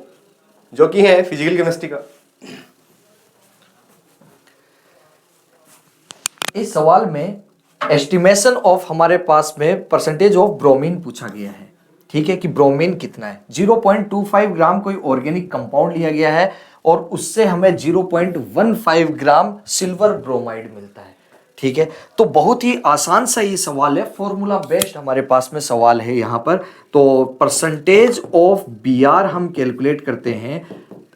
जो कि है फिजिकल केमिस्ट्री का। इस सवाल में एस्टिमेशन ऑफ हमारे पास में परसेंटेज ऑफ ब्रोमीन पूछा गया है। ठीक है, कि ब्रोमीन कितना है। 0.25 ग्राम कोई ऑर्गेनिक कंपाउंड लिया गया है और उससे हमें 0.15 ग्राम सिल्वर ब्रोमाइड मिलता है। ठीक है, तो बहुत ही आसान सा ये सवाल है, फॉर्मूला बेस्ड हमारे पास में सवाल है यहाँ पर। तो परसेंटेज ऑफ Br हम कैलकुलेट करते हैं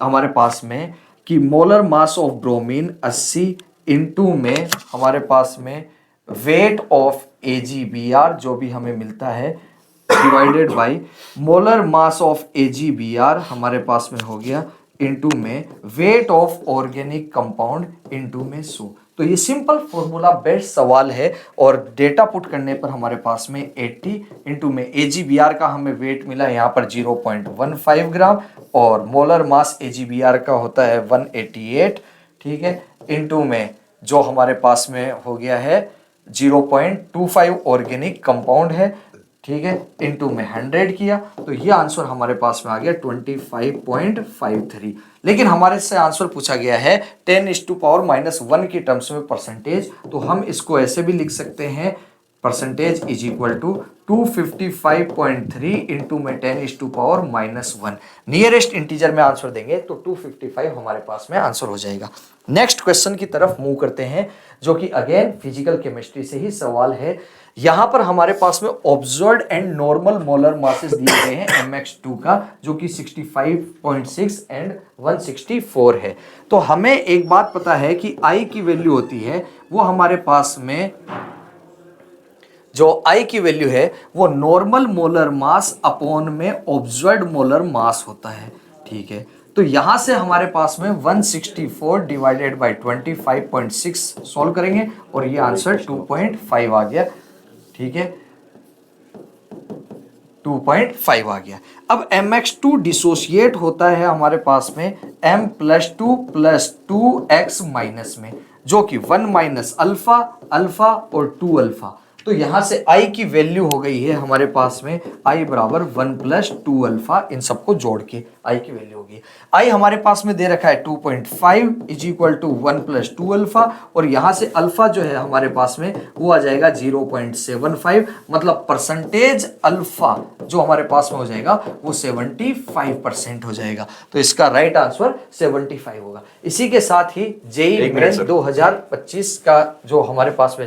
हमारे पास में कि molar mass of bromine 80 into में हमारे पास में वेट ऑफ AgBr जो भी हमें मिलता है divided by molar mass of AgBr हमारे पास में हो गया इंटू में weight of organic compound into में 100। तो ये सिंपल फॉर्मूला बेस्ड सवाल है और डेटा पुट करने पर हमारे पास में 80 इंटू में AgBr का हमें वेट मिला यहाँ पर 0.15 ग्राम और मोलर मास AgBr का होता है 188। ठीक है, इंटू में जो हमारे पास में हो गया है 0.25 ऑर्गेनिक कंपाउंड है। ठीक है, इंटू में 100 किया तो ये आंसर हमारे पास में आ गया 25.53। लेकिन हमारे से आंसर पूछा गया है 10⁻⁻1 की टर्म्स में परसेंटेज, तो हम इसको ऐसे भी लिख सकते हैं percentage is equal to 255.3 into में 10⁻⁻1। नियरेस्ट इंटीजर में आंसर देंगे तो 255 हमारे पास में आंसर हो जाएगा। नेक्स्ट क्वेश्चन की तरफ मूव करते हैं, जो कि अगेन फिजिकल केमिस्ट्री से ही सवाल है। यहां पर हमारे पास में observed and normal molar masses दिए गए हैं MX2 का, जो कि 65.6 एंड 164 है। तो हमें एक बात पता है कि I की वैल्यू होती है वो हमारे पास में जो I की वैल्यू है वो नॉर्मल मोलर मास अपॉन में ऑब्जर्व्ड मोलर मास होता है। ठीक है, तो यहां से हमारे पास में 164 डिवाइडेड बाई 25.6 सॉल्व करेंगे और ये आंसर 2.5 आ गया। ठीक है, 2.5 आ गया। अब mx2 डिसोशिएट होता है हमारे पास में m+2 + 2x माइनस में, जो कि 1 माइनस अल्फा, अल्फा और 2 अल्फा। तो यहां से i की वैल्यू हो गई है हमारे पास में i बराबर 1 + 2 अल्फा, इन सबको जोड़ के i की वैल्यू होगी। i हमारे पास में दे रखा है 2.5 = 1 + 2 अल्फा, और यहां से अल्फा जो है हमारे पास में वो आ जाएगा 0.75, मतलब परसेंटेज अल्फा जो हमारे पास में हो जाएगा वो 75% हो जाएगा। तो इसका राइट आंसर 75 होगा। इसी के साथ ही जेईई मेन 2025 का जो हमारे पास में